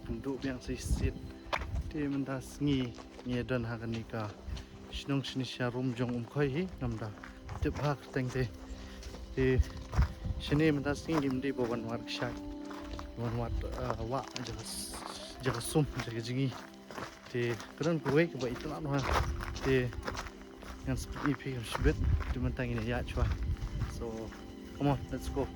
penduk yang sisit di mentas ngi dan hakan nika sinong sinisya rumjong khoi namda tip hak tengte di sini mentas ngi di bawan workshop bawan wa jaga sum jaga jingi di keren gue ke itu nak di yang seperti ini sebet di mentang ini ya cua so come on let's go.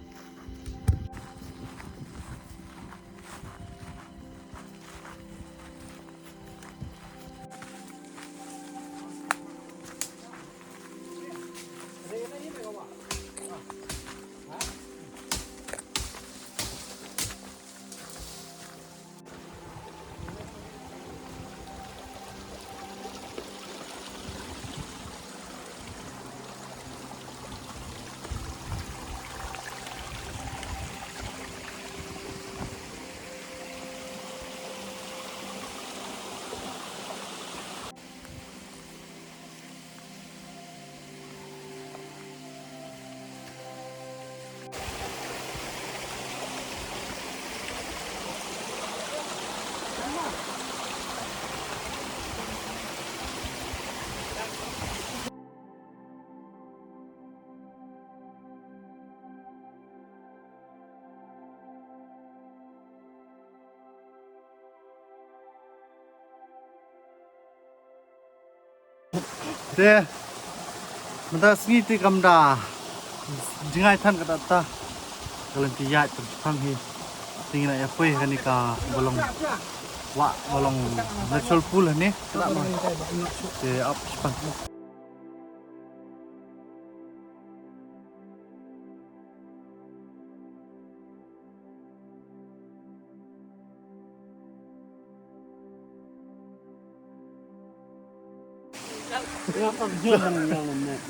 Deh, mentas ngi ti kamda jingai than kata ta kalian tiya terpang hi tinggal ya pui kanika bolong wa bolong natural pool ni tak mah de up span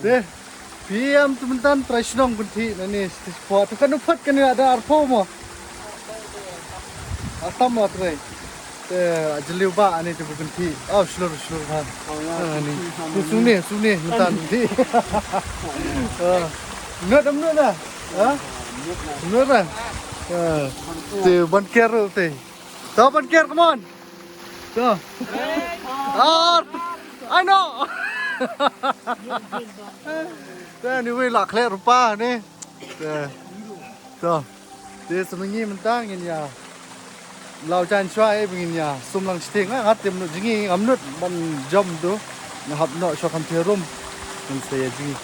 deh piam teman-teman presnong kunti nani spot kan upat kan ada arpo mo atam mo tre jeliu ba ani tu kunti oh slur ha ni suni mentan ti nut dah ha nut dah te ban ker te tahu ban ker come on tuh I know. Ni wei lak lek rupa ni. Tuh. Dia semengi mentang ini ya. Lau jan chua begini ya. Sumlang sting ngat tem nu jingi amnut ban jam tu. Ngahap no syakam terum. Mun saya jingi.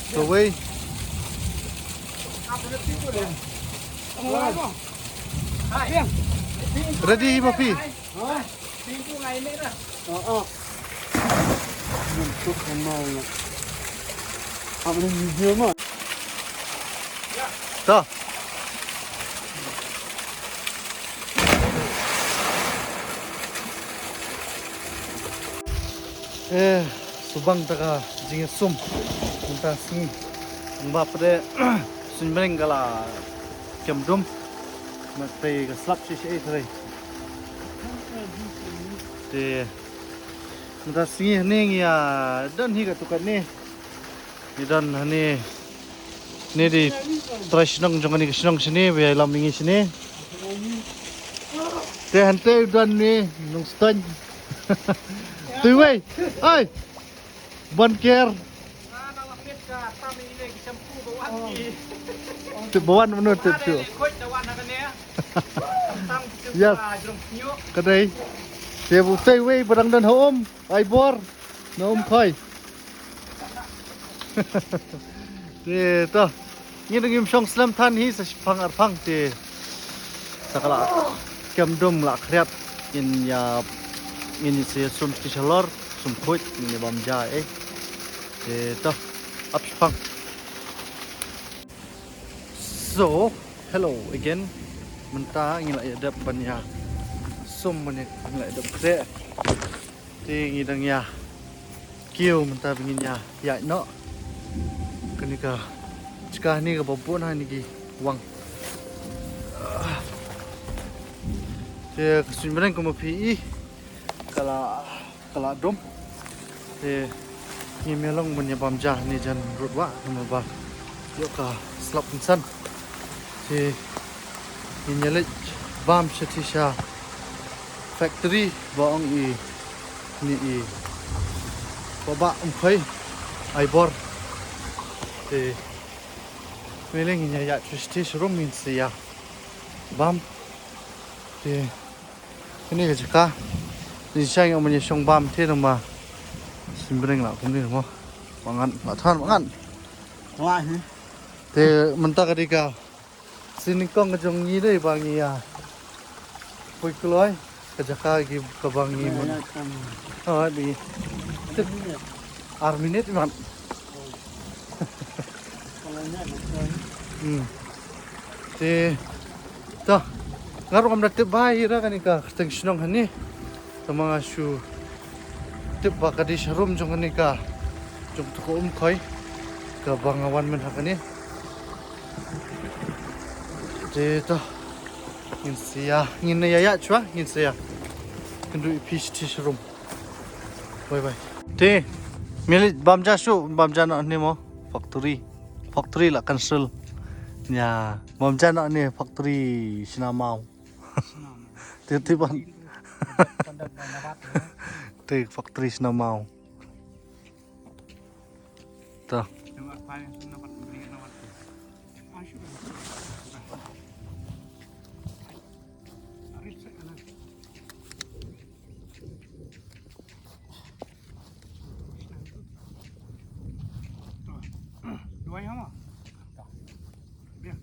So wei. Ready Mapi? Pintu lain ni dah. Untuk kenal. Apa ni video mah? Tuh. Subang taka jinge sum minta sini mbak pada sunbeng kala kemdum mati keslap sisi tadi de minta sini ni ya dan higa tukan ni dan ni di trasnong jangan ni kesnong sini biar lamingi sini de hante dan ni nong stan tu wei ai ban ker tu bawan menurut tu yes kadai dia butai wei barang dan hom ai bor na khoi te to ni ngim song slam than hi sa phang arphang te sakala kemdum la khriat in ya ini se sum kishalor sum khoi ni bam ja to up spang. So hello again menta ngila ya dap banya sum mane ngila dap kre ti ngidang ya kiu mentah binginnya ya no kenika jika ni ke babon ha niki wang dia kesimpulan kamu pi kalau dom dia ni melong menyebam jah ni jan rutwa nama bah yuk ka slap insan dia ni nyelit bam setisha factory baong ni baba umkhoi aibor thì mấy linh nhà dạ chỉ sử mình xì à bám thì cái này là gì cả thì sai ông mình xong bám thế nào mà xin bên nào cũng đi đúng không bằng ăn bảo than bằng ăn Ngoại hả? thì mình ta cái đi cả xin con cái trong nhí đây bằng nhí à vui cái lối cái gì cả cái bằng nhí mình đi tức arminate mà thì to ngaruh kam datip bayi ra kanika teng sinong hani tamanga shu tip bakadi sharum jong kanika jong tuko khoi ka bangawan men hakani thì to ngin sia ngin ya chua ngin sia kendu ipis ti sharum bye bye thì milit bamja no ni mo factory lah cancel ya bamja no ni factory sinamau tiba-tiba thì factory sinamau tuh Dua yang mana? Yang